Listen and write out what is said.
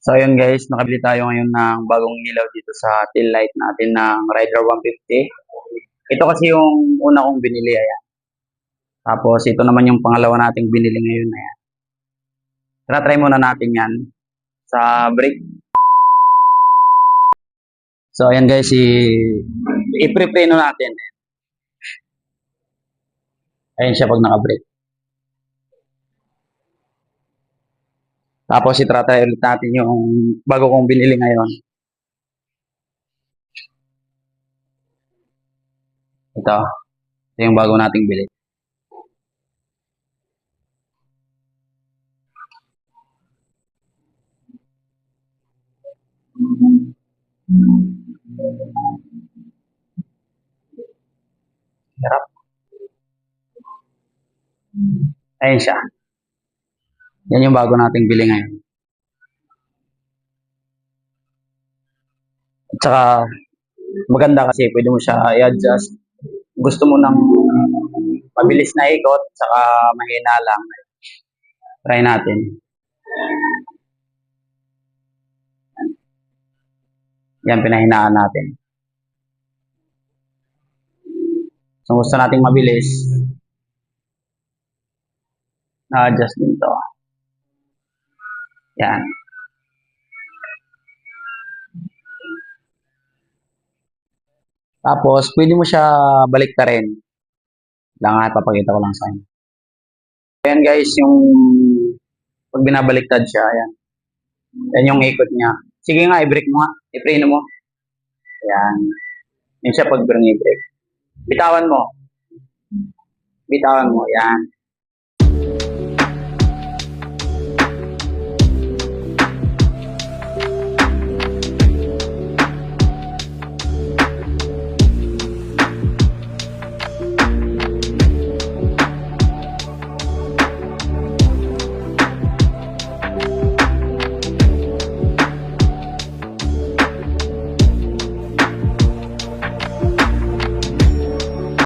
So ayun guys, nakabili tayo ngayon ng bagong ilaw dito sa tail light natin ng Rider 150. Ito kasi yung una kong binili, ayan. Tapos ito naman yung pangalawa nating binili ngayon, ayan. Try muna natin yan sa brake. So ayan guys, i-pre-preno natin. Ayan siya pag naka-brake. Tapos i-try ulit natin yung bago kong binili ngayon. Ito yung bago nating bili. Hirap. Ayan siya. Yan yung bago nating bili ngayon. At saka maganda kasi pwede mo siya i-adjust. Gusto mo ng mabilis na ikot, saka mahina lang. Try natin. Yan, pinahinaan natin. So, gusto nating mabilis. Na-adjust din to. Yan. Tapos, pwede mo siya baliktarin. Lang papakita ko lang sa inyo. Ayan guys, yung pag binabaliktad siya, ayan. Yan yung ikot niya. Sige nga, i-brake mo nga. I-preno mo. Ayan. Yan siya pag i-brake. Bitawan mo. Bitawan mo. Yan.